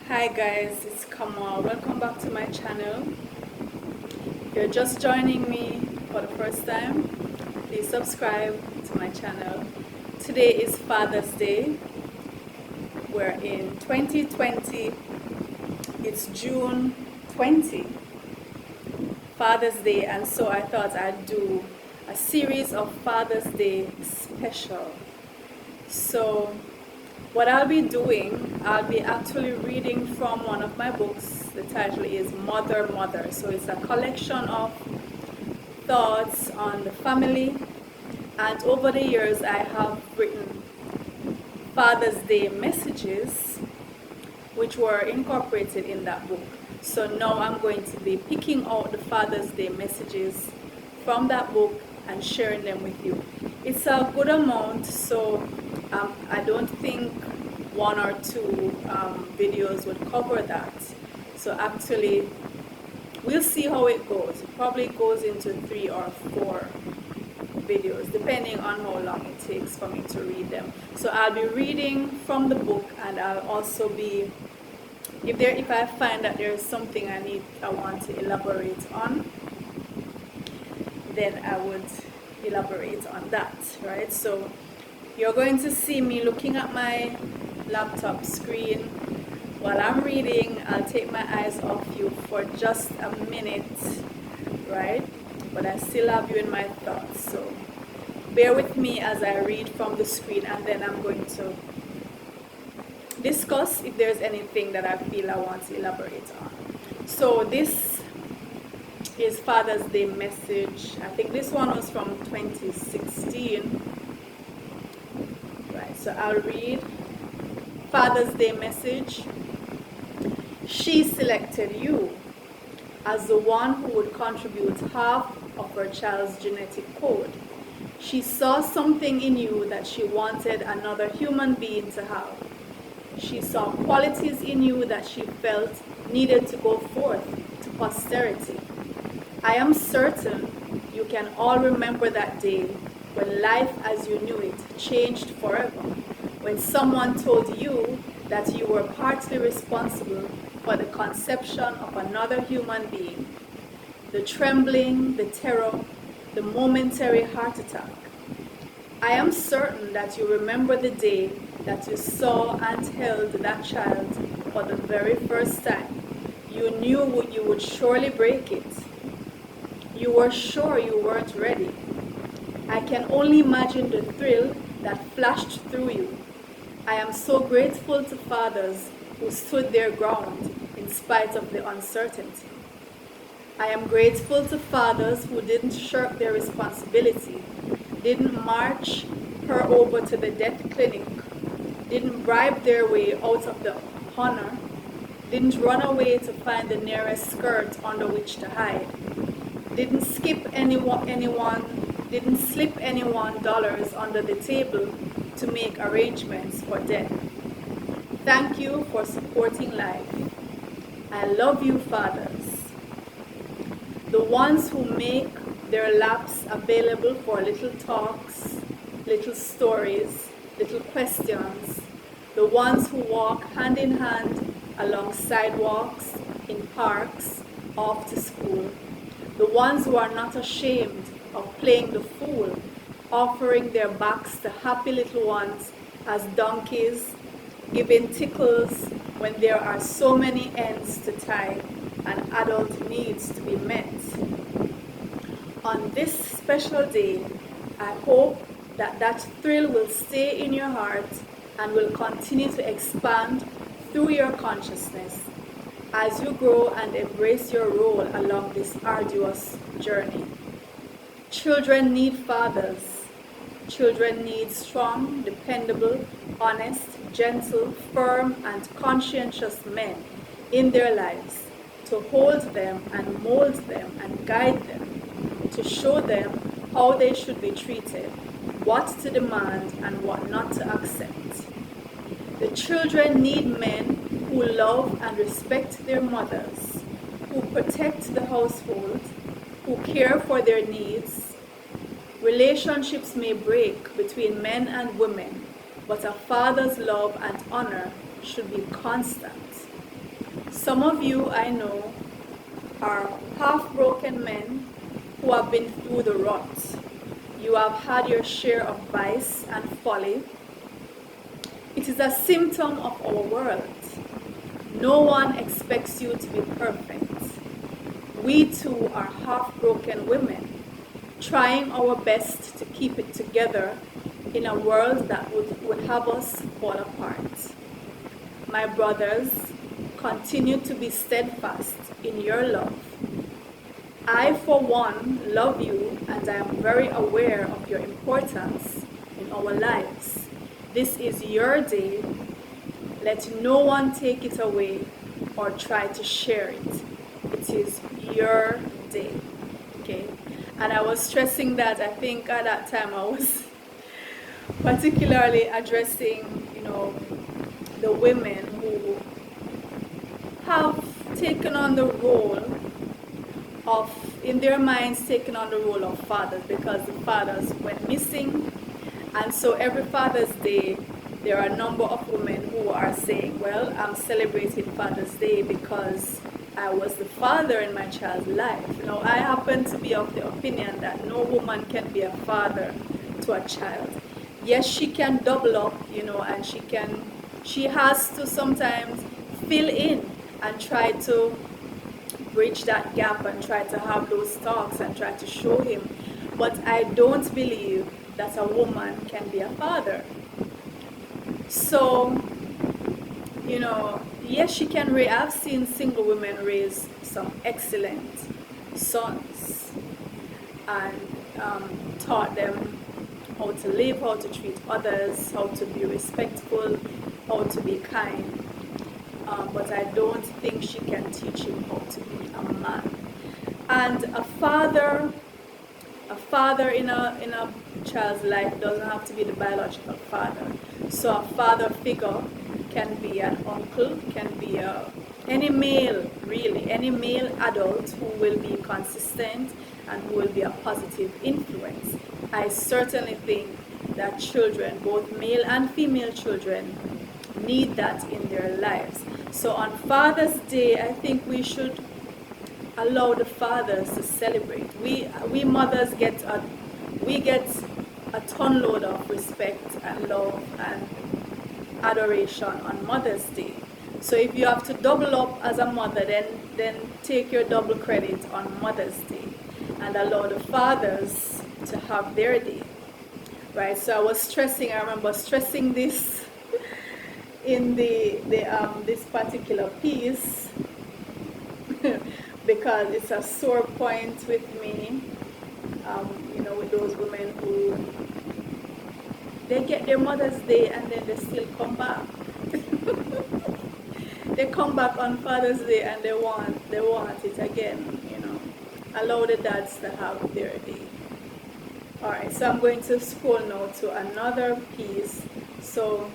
Hi guys, it's Kamau. Welcome back to my channel. If you're just joining me for the first time, please subscribe to my channel. Today is Father's Day. We're in 2020. It's June 20, Father's Day, and so I thought I'd do a series of Father's Day special. So what I'll be doing, I'll be actually reading from one of my books. The title is Mother, Mother. So it's a collection of thoughts on the family. And over the years, I have written Father's Day messages, which were incorporated in that book. So now I'm going to be picking out the Father's Day messages from that book and sharing them with you. It's a good amount, so I don't think one or two videos would cover that. So actually, we'll see how it goes. It probably goes into 3 or 4 videos, depending on how long it takes for me to read them. So I'll be reading from the book, and I'll also be, if I find that there's something I want to elaborate on, then I would elaborate on that, right? So you're going to see me looking at my laptop screen while I'm reading. I'll take my eyes off you for just a minute, right? But I still have you in my thoughts, so bear with me as I read from the screen, and then I'm going to discuss if there's anything that I feel I want to elaborate on. So this is Father's Day message. I think this one was from 2016. Right, so I'll read Father's Day message. She selected you as the one who would contribute half of her child's genetic code. She saw something in you that she wanted another human being to have. She saw qualities in you that she felt needed to go forth to posterity. I am certain you can all remember that day when life as you knew it changed forever, when someone told you that you were partly responsible for the conception of another human being. The trembling, the terror, the momentary heart attack. I am certain that you remember the day that you saw and held that child for the very first time. You knew you would surely break it. You were sure you weren't ready. I can only imagine the thrill that flashed through you. I am so grateful to fathers who stood their ground in spite of the uncertainty. I am grateful to fathers who didn't shirk their responsibility, didn't march her over to the death clinic, didn't bribe their way out of the honor, didn't run away to find the nearest skirt under which to hide, didn't slip anyone dollars under the table to make arrangements for death. Thank you for supporting life. I love you, fathers. The ones who make their laps available for little talks, little stories, little questions. The ones who walk hand in hand along sidewalks, in parks, off to school. The ones who are not ashamed of playing the fool, offering their backs to happy little ones as donkeys, giving tickles when there are so many ends to tie and adult needs to be met. On this special day, I hope that thrill will stay in your heart and will continue to expand through your consciousness as you grow and embrace your role along this arduous journey. Children need fathers. Children need strong, dependable, honest, gentle, firm, and conscientious men in their lives to hold them and mold them and guide them, to show them how they should be treated, what to demand and what not to accept. The children need men who love and respect their mothers, who protect the household, who care for their needs. Relationships may break between men and women, but a father's love and honor should be constant. Some of you I know are half-broken men who have been through the rut. You have had your share of vice and folly. It is a symptom of our world. No one expects you to be perfect. We too are half-broken women, trying our best to keep it together in a world that would have us fall apart. My brothers, continue to be steadfast in your love. I, for one, love you, and I am very aware of your importance in our lives. This is your day. Let no one take it away or try to share it. It is your day. Okay? And I was stressing that. I think at that time I was particularly addressing, the women who have taken on the role of, in their minds, taken on the role of fathers because the fathers went missing. And so every Father's Day, there are a number of women who are saying, well, I'm celebrating Father's Day because I was the father in my child's life. I happen to be of the opinion that no woman can be a father to a child. Yes, she can double up, and she has to sometimes fill in and try to bridge that gap and try to have those talks and try to show him. But I don't believe that a woman can be a father. So, yes, she can raise. I've seen single women raise some excellent sons and taught them how to live, how to treat others, how to be respectful, how to be kind. But I don't think she can teach him how to be a man. And a father in a child's life doesn't have to be the biological father. So a father figure can be an uncle, can be any male, really, any male adult who will be consistent and who will be a positive influence. I certainly think that children, both male and female children, need that in their lives. So on Father's Day, I think we should allow the fathers to celebrate. We mothers get a ton load of respect and love and adoration on Mother's Day. So if you have to double up as a mother, then take your double credit on Mother's Day and allow the fathers to have their day. Right? So I remember stressing this in this particular piece because it's a sore point with me, with those women who they get their Mother's Day and then they still come back. They come back on Father's Day and they want it again, Allow the dads to have their day. Alright, so I'm going to scroll now to another piece. So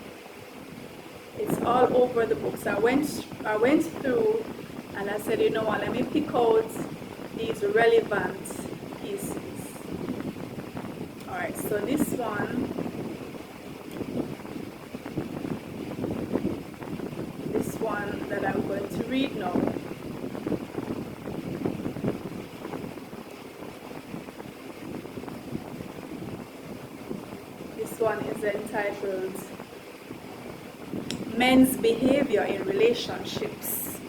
it's all over the books. I went through and I said, let me pick out these relevant pieces. Alright, so this one that I'm going to read now. This one is entitled Men's Behavior in Relationships.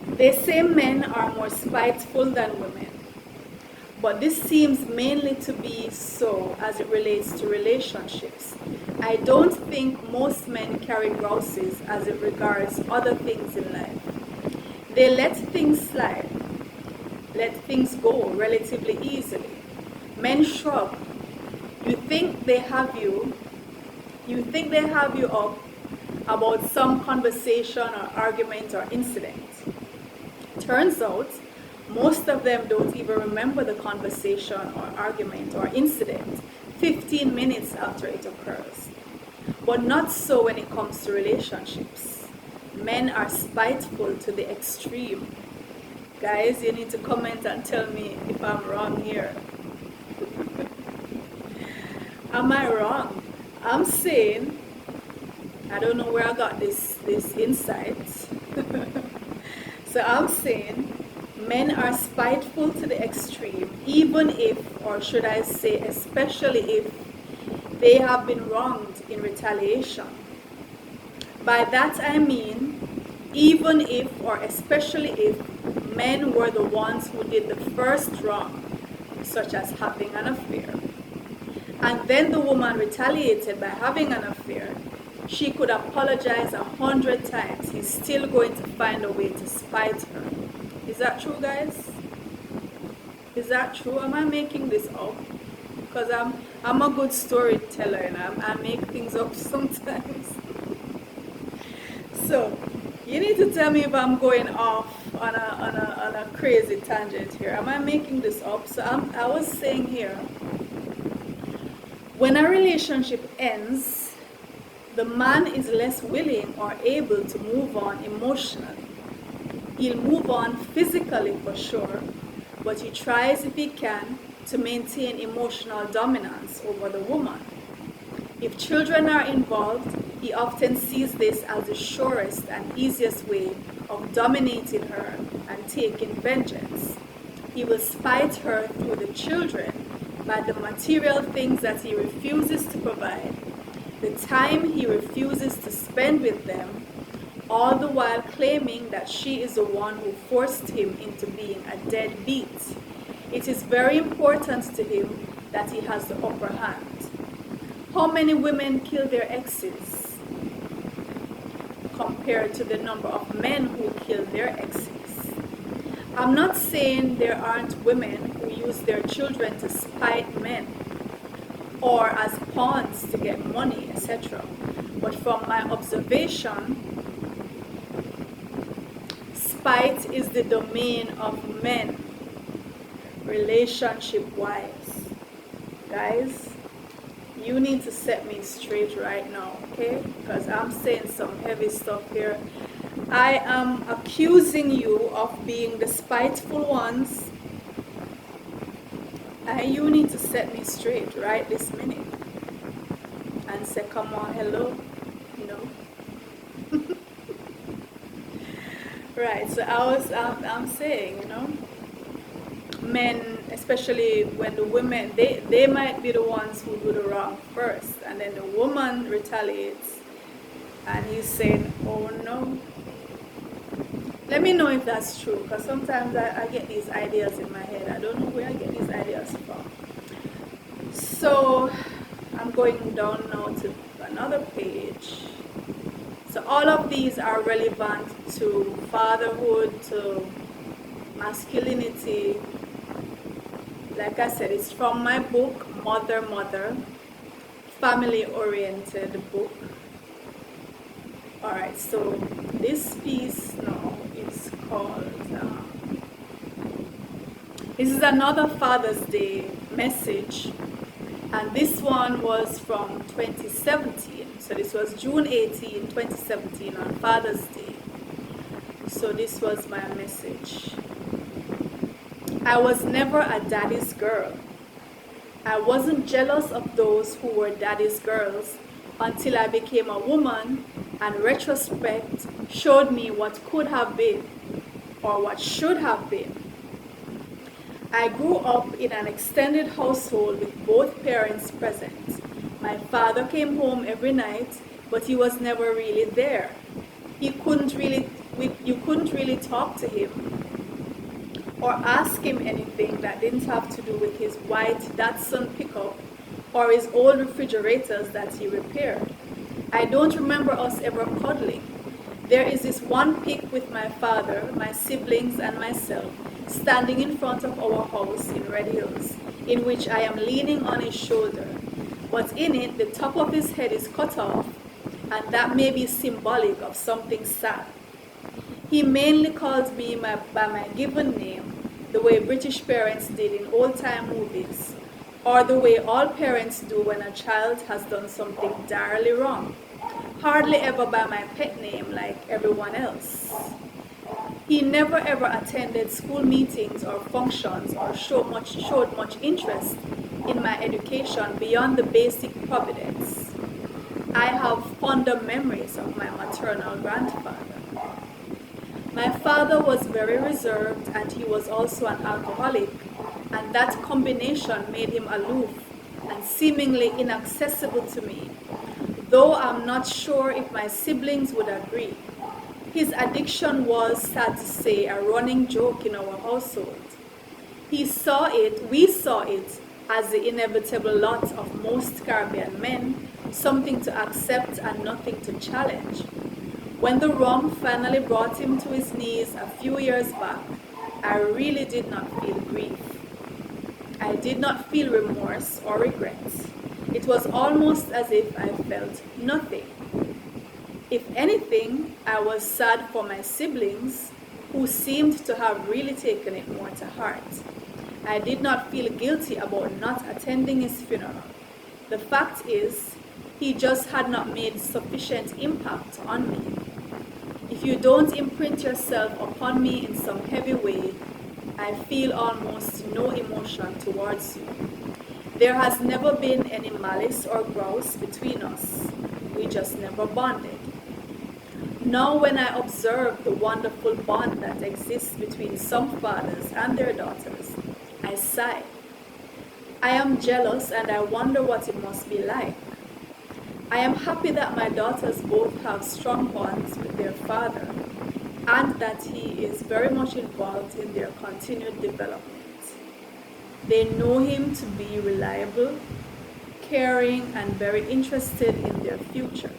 They say men are more spiteful than women, but this seems mainly to be so as it relates to relationships. I don't think most men carry grouses as it regards other things in life. They let things slide, let things go relatively easily. Men shrug. You think they have you up about some conversation or argument or incident. Turns out, most of them don't even remember the conversation or argument or incident 15 minutes after it occurs. But not so when it comes to relationships. Men are spiteful to the extreme. Guys, you need to comment and tell me if I'm wrong here. Am I wrong? I'm saying, I don't know where I got this insight. So I'm saying men are spiteful to the extreme, even if, or should I say especially if, they have been wronged in retaliation. By that I mean, even if or especially if men were the ones who did the first wrong, such as having an affair, and then the woman retaliated by having an affair, she could apologize 100 times. He's still going to find a way to spite her. Is that true, guys? Is that true? Am I making this up? Because I'm a good storyteller and I make things up sometimes. So, you need to tell me if I'm going off on a crazy tangent here. Am I making this up? So I was saying here, when a relationship ends, the man is less willing or able to move on emotionally. He'll move on physically for sure, but he tries if he can to maintain emotional dominance over the woman. If children are involved, he often sees this as the surest and easiest way of dominating her and taking vengeance. He will spite her through the children by the material things that he refuses to provide, the time he refuses to spend with them, all the while claiming that she is the one who forced him into being a deadbeat. It is very important to him that he has the upper hand. How many women kill their exes compared to the number of men who kill their exes? I'm not saying there aren't women who use their children to spite men or as pawns to get money, etc. But from my observation, spite is the domain of men, relationship-wise. Guys, you need to set me straight right now, okay? Because I'm saying some heavy stuff here. I am accusing you of being the spiteful ones, and you need to set me straight right this minute and say, come on, hello, you know. Right, so I'm saying, you know, men, especially when the women, they might be the ones who do the wrong first, and then the woman retaliates, and he's saying, oh no. Let me know if that's true, because sometimes I get these ideas in my head. I don't know where I get these ideas from. So I'm going down now to another page. So all of these are relevant to fatherhood, to masculinity. Like I said, it's from my book, Mother, Mother, family-oriented book. Alright, so this piece now is called, this is another Father's Day message, and this one was from 2017. So this was June 18, 2017 on Father's Day. So this was my message. I was never a daddy's girl. I wasn't jealous of those who were daddy's girls until I became a woman and retrospect showed me what could have been or what should have been. I grew up in an extended household with both parents present. My father came home every night, but he was never really there. You couldn't really talk to him or ask him anything that didn't have to do with his white Datsun pickup or his old refrigerators that he repaired. I don't remember us ever cuddling. There is this one pic with my father, my siblings, and myself standing in front of our house in Red Hills, in which I am leaning on his shoulder. But in it, the top of his head is cut off, and that may be symbolic of something sad. He mainly calls me by my given name, the way British parents did in old-time movies, or the way all parents do when a child has done something direly wrong. Hardly ever by my pet name like everyone else. He never ever attended school meetings or functions or showed much interest in my education beyond the basic providence. I have fonder memories of my maternal grandfather. My father was very reserved, and he was also an alcoholic, and that combination made him aloof and seemingly inaccessible to me, though I'm not sure if my siblings would agree. His addiction was, sad to say, a running joke in our household. We saw it as the inevitable lot of most Caribbean men, something to accept and nothing to challenge. When the rum finally brought him to his knees a few years back, I really did not feel grief. I did not feel remorse or regret. It was almost as if I felt nothing. If anything, I was sad for my siblings, who seemed to have really taken it more to heart. I did not feel guilty about not attending his funeral. The fact is, he just had not made sufficient impact on me. If you don't imprint yourself upon me in some heavy way, I feel almost no emotion towards you. There has never been any malice or grouse between us. We just never bonded. Now when I observe the wonderful bond that exists between some fathers and their daughters, I sigh. I am jealous and I wonder what it must be like. I am happy that my daughters both have strong bonds with their father and that he is very much involved in their continued development. They know him to be reliable, caring, and very interested in their future.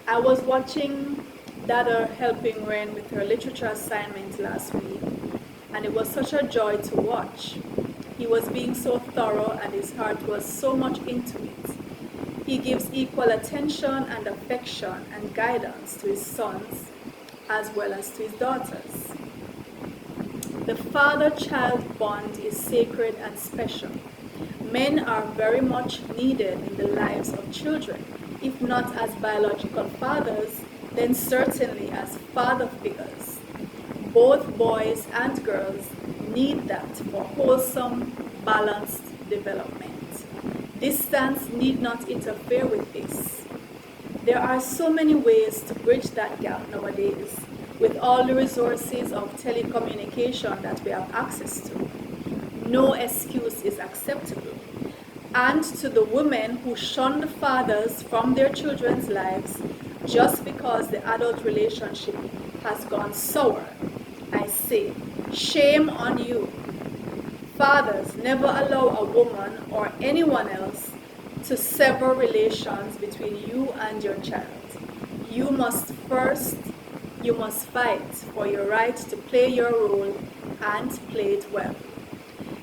I was watching Dada helping Ren with her literature assignment last week, and it was such a joy to watch. He was being so thorough and his heart was so much into it. He gives equal attention and affection and guidance to his sons as well as to his daughters. The father-child bond is sacred and special. Men are very much needed in the lives of children, if not as biological fathers, then certainly as father figures. Both boys and girls need that for wholesome, balanced development. Distance need not interfere with this. There are so many ways to bridge that gap nowadays, with all the resources of telecommunication that we have access to. No excuse is acceptable. And to the women who shun the fathers from their children's lives just because the adult relationship has gone sour, I say, shame on you. Fathers, never allow a woman or anyone else to sever relations between you and your child. You must fight for your right to play your role and play it well.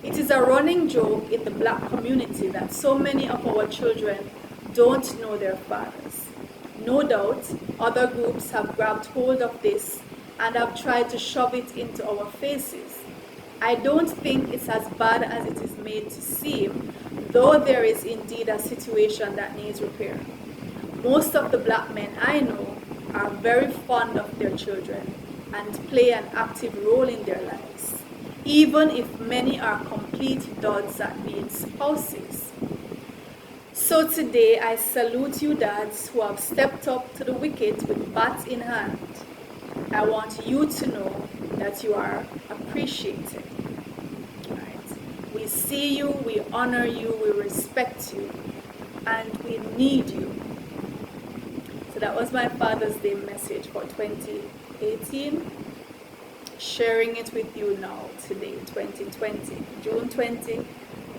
It is a running joke in the black community that so many of our children don't know their fathers. No doubt, other groups have grabbed hold of this and have tried to shove it into our faces. I don't think it's as bad as it is made to seem, though there is indeed a situation that needs repair. Most of the black men I know are very fond of their children and play an active role in their lives, even if many are complete duds at being spouses. So today I salute you dads who have stepped up to the wicket with bat in hand. I want you to know that you are appreciated. Right? We see you, we honor you, we respect you, and we need you. So that was my Father's Day message for 2018. Sharing it with you now today, 2020, June 20,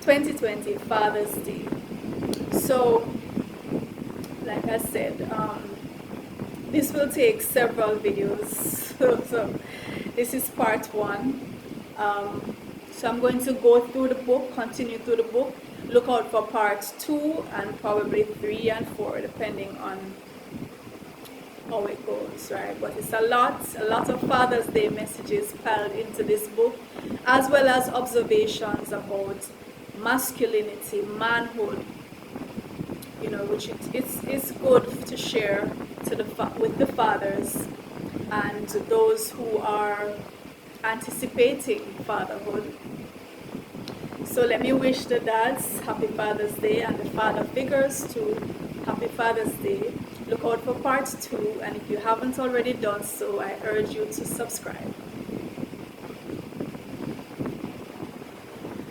2020, Father's Day. So, like I said, this will take several videos. So this is part one. So I'm going to go through the book, continue through the book. Look out for part 2 and probably 3 and 4, depending on how it goes, right? But it's a lot of Father's Day messages piled into this book, as well as observations about masculinity, manhood, you know, which it's good to share to with the fathers and those who are anticipating fatherhood. So let me wish the dads happy Father's Day and the father figures to Happy Father's Day. Look out for part 2, and if you haven't already done so, I urge you to subscribe.